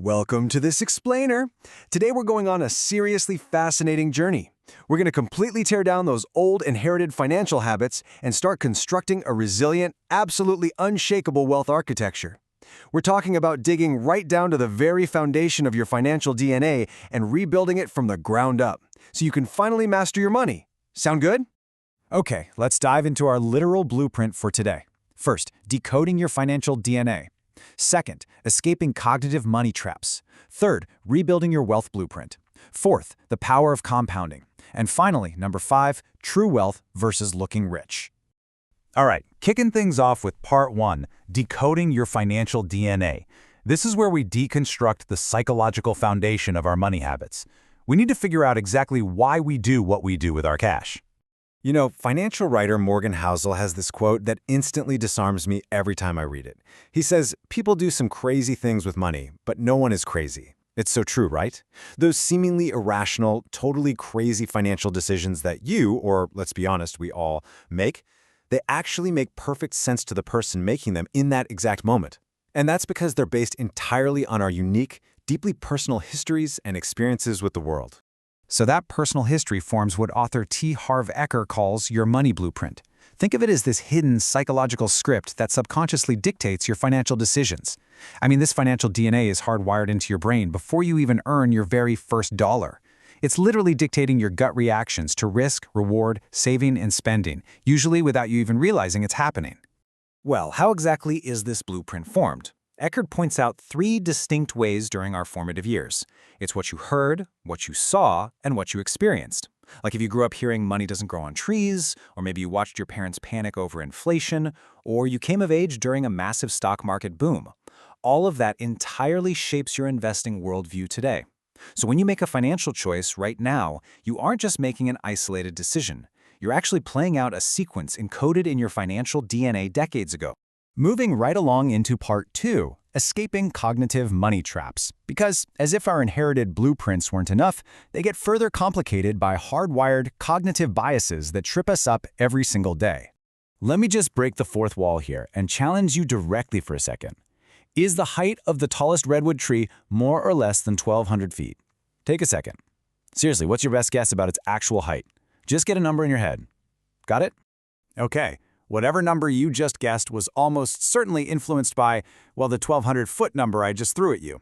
Welcome to this explainer. Today we're going on a seriously fascinating journey. We're going to completely tear down those old inherited financial habits and start constructing a resilient, absolutely unshakable wealth architecture. We're talking about digging right down to the very foundation of your financial DNA and rebuilding it from the ground up, so you can finally master your money. Sound good? Okay, let's dive into our literal blueprint for today. First, decoding your financial DNA. Second, escaping cognitive money traps. Third, rebuilding your wealth blueprint. Fourth, the power of compounding. And finally, number 5, true wealth versus looking rich. All right, kicking things off with part 1, decoding your financial DNA. This is where we deconstruct the psychological foundation of our money habits. We need to figure out exactly why we do what we do with our cash. You know, financial writer Morgan Housel has this quote that instantly disarms me every time I read it. He says, "People do some crazy things with money, but no one is crazy." It's so true, right? Those seemingly irrational, totally crazy financial decisions that you, or let's be honest, we all, make, they actually make perfect sense to the person making them in that exact moment. And that's because they're based entirely on our unique, deeply personal histories and experiences with the world. So that personal history forms what author T. Harv Eker calls your money blueprint. Think of it as this hidden psychological script that subconsciously dictates your financial decisions. I mean, this financial DNA is hardwired into your brain before you even earn your very first dollar. It's literally dictating your gut reactions to risk, reward, saving, and spending, usually without you even realizing it's happening. Well, how exactly is this blueprint formed? Eckert points out 3 distinct ways during our formative years. It's what you heard, what you saw, and what you experienced. Like if you grew up hearing money doesn't grow on trees, or maybe you watched your parents panic over inflation, or you came of age during a massive stock market boom. All of that entirely shapes your investing worldview today. So when you make a financial choice right now, you aren't just making an isolated decision. You're actually playing out a sequence encoded in your financial DNA decades ago. Moving right along into part 2, escaping cognitive money traps. Because, as if our inherited blueprints weren't enough, they get further complicated by hardwired cognitive biases that trip us up every single day. Let me just break the fourth wall here and challenge you directly for a second. Is the height of the tallest redwood tree more or less than 1,200 feet? Take a second. Seriously, what's your best guess about its actual height? Just get a number in your head. Got it? Okay. Whatever number you just guessed was almost certainly influenced by, well, the 1,200-foot number I just threw at you.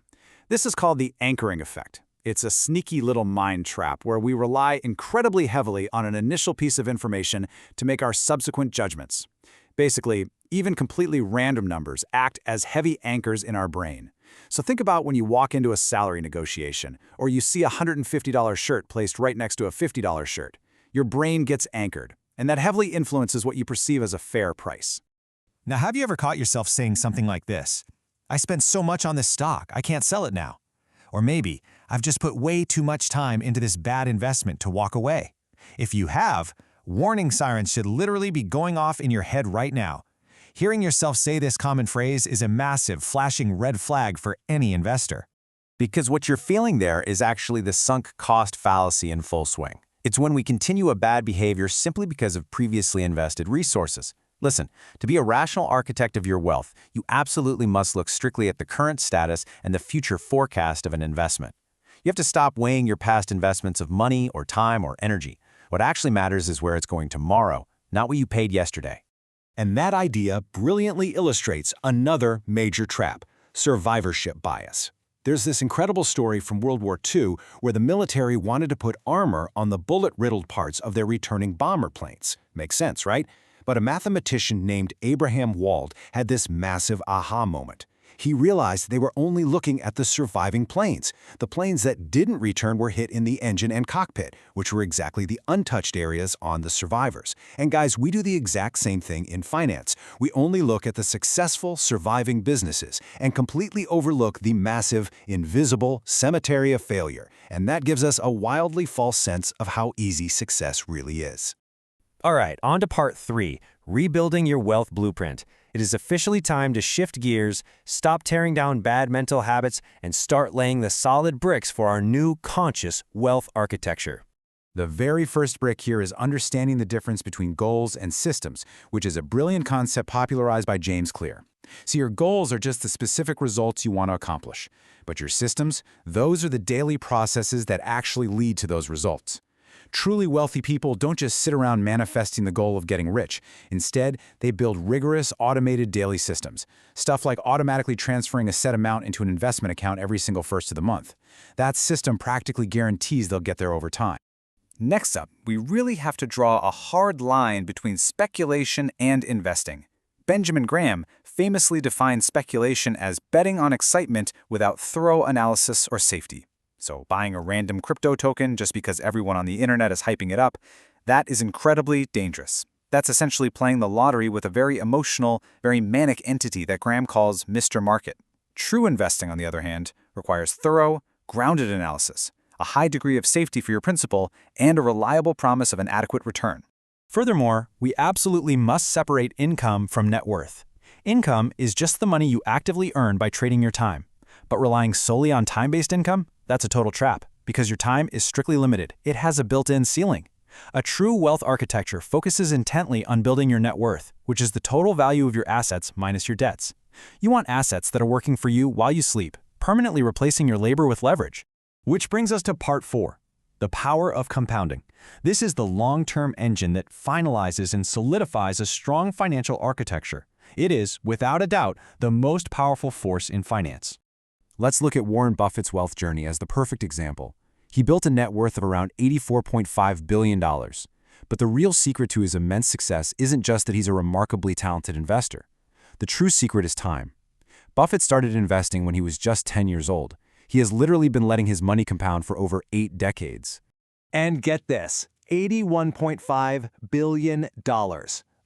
This is called the anchoring effect. It's a sneaky little mind trap where we rely incredibly heavily on an initial piece of information to make our subsequent judgments. Basically, even completely random numbers act as heavy anchors in our brain. So think about when you walk into a salary negotiation, or you see a $150 shirt placed right next to a $50 shirt. Your brain gets anchored, and that heavily influences what you perceive as a fair price. Now, have you ever caught yourself saying something like this? "I spent so much on this stock, I can't sell it now." Or maybe, "I've just put way too much time into this bad investment to walk away." If you have, warning sirens should literally be going off in your head right now. Hearing yourself say this common phrase is a massive, flashing red flag for any investor. Because what you're feeling there is actually the sunk cost fallacy in full swing. It's when we continue a bad behavior simply because of previously invested resources. Listen, to be a rational architect of your wealth, you absolutely must look strictly at the current status and the future forecast of an investment. You have to stop weighing your past investments of money or time or energy. What actually matters is where it's going tomorrow, not what you paid yesterday. And that idea brilliantly illustrates another major trap: survivorship bias. There's this incredible story from World War II where the military wanted to put armor on the bullet-riddled parts of their returning bomber planes. Makes sense, right? But a mathematician named Abraham Wald had this massive aha moment. He realized they were only looking at the surviving planes. The planes that didn't return were hit in the engine and cockpit, which were exactly the untouched areas on the survivors. And guys, we do the exact same thing in finance. We only look at the successful, surviving businesses and completely overlook the massive, invisible cemetery of failure. And that gives us a wildly false sense of how easy success really is. All right, on to part 3, rebuilding your wealth blueprint. It is officially time to shift gears, stop tearing down bad mental habits, and start laying the solid bricks for our new conscious wealth architecture. The very first brick here is understanding the difference between goals and systems, which is a brilliant concept popularized by James Clear. So your goals are just the specific results you want to accomplish. But your systems, those are the daily processes that actually lead to those results. Truly wealthy people don't just sit around manifesting the goal of getting rich. Instead, they build rigorous, automated daily systems. Stuff like automatically transferring a set amount into an investment account every single first of the month. That system practically guarantees they'll get there over time. Next up, we really have to draw a hard line between speculation and investing. Benjamin Graham famously defined speculation as betting on excitement without thorough analysis or safety. So buying a random crypto token just because everyone on the internet is hyping it up, that is incredibly dangerous. That's essentially playing the lottery with a very emotional, very manic entity that Graham calls Mr. Market. True investing, on the other hand, requires thorough, grounded analysis, a high degree of safety for your principal, and a reliable promise of an adequate return. Furthermore, we absolutely must separate income from net worth. Income is just the money you actively earn by trading your time. But relying solely on time-based income? That's a total trap, because your time is strictly limited. It has a built-in ceiling. A true wealth architecture focuses intently on building your net worth, which is the total value of your assets minus your debts. You want assets that are working for you while you sleep, permanently replacing your labor with leverage. Which brings us to part 4, the power of compounding. This is the long-term engine that finalizes and solidifies a strong financial architecture. It is, without a doubt, the most powerful force in finance. Let's look at Warren Buffett's wealth journey as the perfect example. He built a net worth of around $84.5 billion. But the real secret to his immense success isn't just that he's a remarkably talented investor. The true secret is time. Buffett started investing when he was just 10 years old. He has literally been letting his money compound for over 8 decades. And get this, $81.5 billion.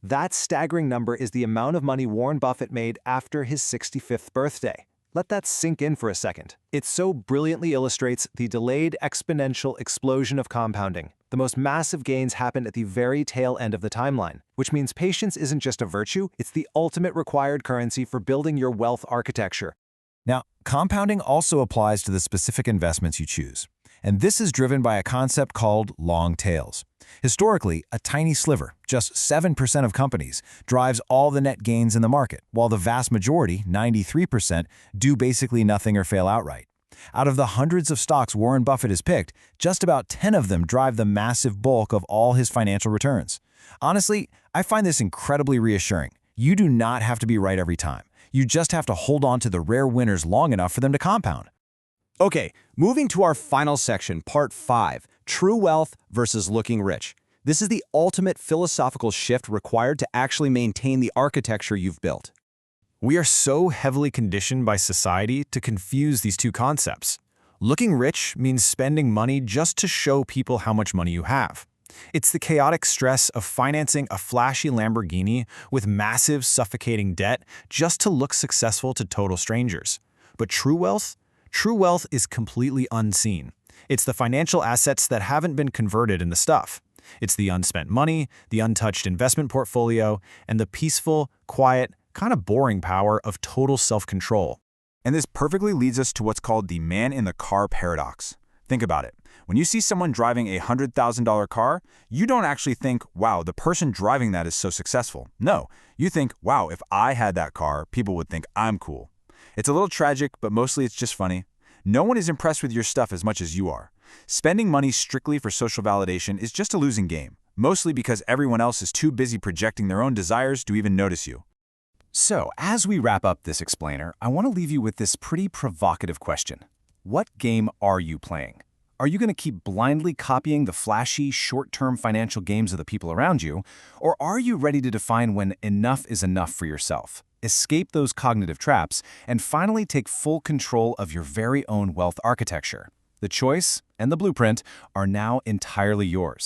That staggering number is the amount of money Warren Buffett made after his 65th birthday. Let that sink in for a second. It so brilliantly illustrates the delayed exponential explosion of compounding. The most massive gains happen at the very tail end of the timeline, which means patience isn't just a virtue, it's the ultimate required currency for building your wealth architecture. Now, compounding also applies to the specific investments you choose. And this is driven by a concept called long tails. Historically, a tiny sliver, just 7% of companies, drives all the net gains in the market, while the vast majority, 93%, do basically nothing or fail outright. Out of the hundreds of stocks Warren Buffett has picked, just about 10 of them drive the massive bulk of all his financial returns. Honestly, I find this incredibly reassuring. You do not have to be right every time. You just have to hold on to the rare winners long enough for them to compound. Okay, moving to our final section, part 5, true wealth versus looking rich. This is the ultimate philosophical shift required to actually maintain the architecture you've built. We are so heavily conditioned by society to confuse these two concepts. Looking rich means spending money just to show people how much money you have. It's the chaotic stress of financing a flashy Lamborghini with massive, suffocating debt just to look successful to total strangers. But true wealth? True wealth is completely unseen. It's the financial assets that haven't been converted into stuff. It's the unspent money, the untouched investment portfolio, and the peaceful, quiet, kind of boring power of total self-control. And this perfectly leads us to what's called the man-in-the-car paradox. Think about it. When you see someone driving a $100,000 car, you don't actually think, wow, the person driving that is so successful. No, you think, wow, if I had that car, people would think I'm cool. It's a little tragic, but mostly it's just funny. No one is impressed with your stuff as much as you are. Spending money strictly for social validation is just a losing game, mostly because everyone else is too busy projecting their own desires to even notice you. So, as we wrap up this explainer, I want to leave you with this pretty provocative question. What game are you playing? Are you going to keep blindly copying the flashy, short-term financial games of the people around you, or are you ready to define when enough is enough for yourself? Escape those cognitive traps, and finally take full control of your very own wealth architecture. The choice and the blueprint are now entirely yours.